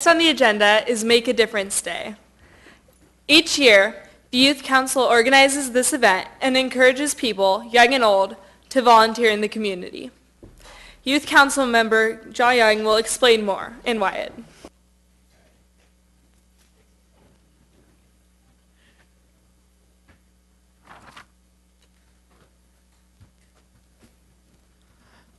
On the agenda is Make a Difference Day. Each year, the Youth Council organizes this event and encourages people, young and old, to volunteer in the community. Youth Council member Ja Young will explain more in Wyatt.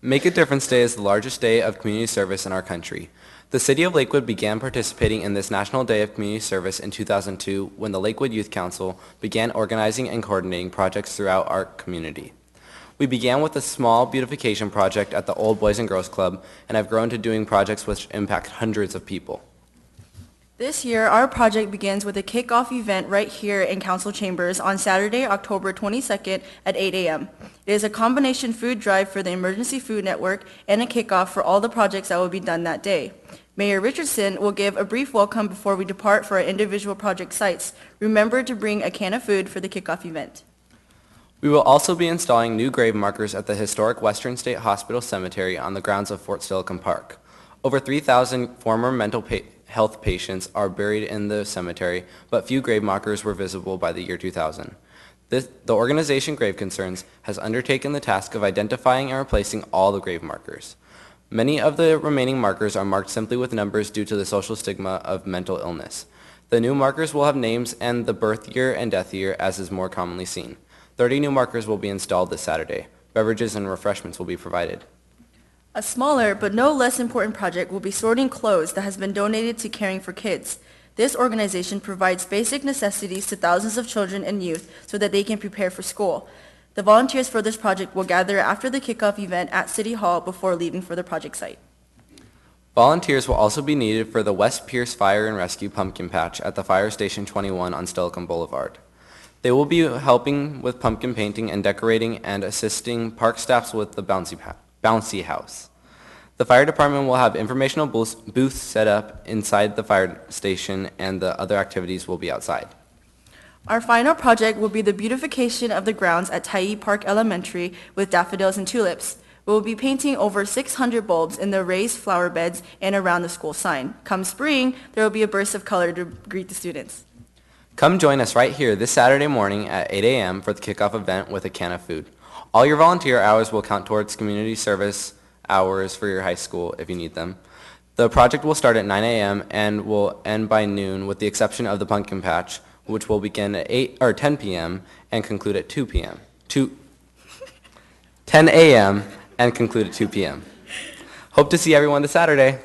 Make a Difference Day is the largest day of community service in our country. The City of Lakewood began participating in this National Day of Community Service in 2002 when the Lakewood Youth Council began organizing and coordinating projects throughout our community. We began with a small beautification project at the Old Boys and Girls Club and have grown to doing projects which impact hundreds of people. This year, our project begins with a kickoff event right here in Council Chambers on Saturday, October 22nd at 8 a.m. It is a combination food drive for the Emergency Food Network and a kickoff for all the projects that will be done that day. Mayor Richardson will give a brief welcome before we depart for our individual project sites. Remember to bring a can of food for the kickoff event. We will also be installing new grave markers at the historic Western State Hospital Cemetery on the grounds of Fort Silicon Park. Over 3,000 former mental health patients are buried in the cemetery, but few grave markers were visible by the year 2000. The organization Grave Concerns has undertaken the task of identifying and replacing all the grave markers. Many of the remaining markers are marked simply with numbers due to the social stigma of mental illness. The new markers will have names and the birth year and death year, as is more commonly seen. 30 new markers will be installed this Saturday. Beverages and refreshments will be provided. A smaller but no less important project will be sorting clothes that has been donated to Caring for Kids. This organization provides basic necessities to thousands of children and youth so that they can prepare for school. The volunteers for this project will gather after the kickoff event at City Hall before leaving for the project site. Volunteers will also be needed for the West Pierce Fire and Rescue Pumpkin Patch at the Fire Station 21 on Silicon Boulevard. They will be helping with pumpkin painting and decorating and assisting park staffs with the bouncy house. The fire department will have informational booths set up inside the fire station, and the other activities will be outside. Our final project will be the beautification of the grounds at Tyee Park Elementary with daffodils and tulips. We will be painting over 600 bulbs in the raised flower beds and around the school sign. Come spring, there will be a burst of color to greet the students. Come join us right here this Saturday morning at 8 a.m. for the kickoff event with a can of food. All your volunteer hours will count towards community service hours for your high school if you need them. The project will start at 9 a.m. and will end by noon with the exception of the pumpkin patch, which will begin at 10 p.m. and conclude at 2 p.m. 10 a.m. and conclude at 2 p.m. Hope to see everyone this Saturday.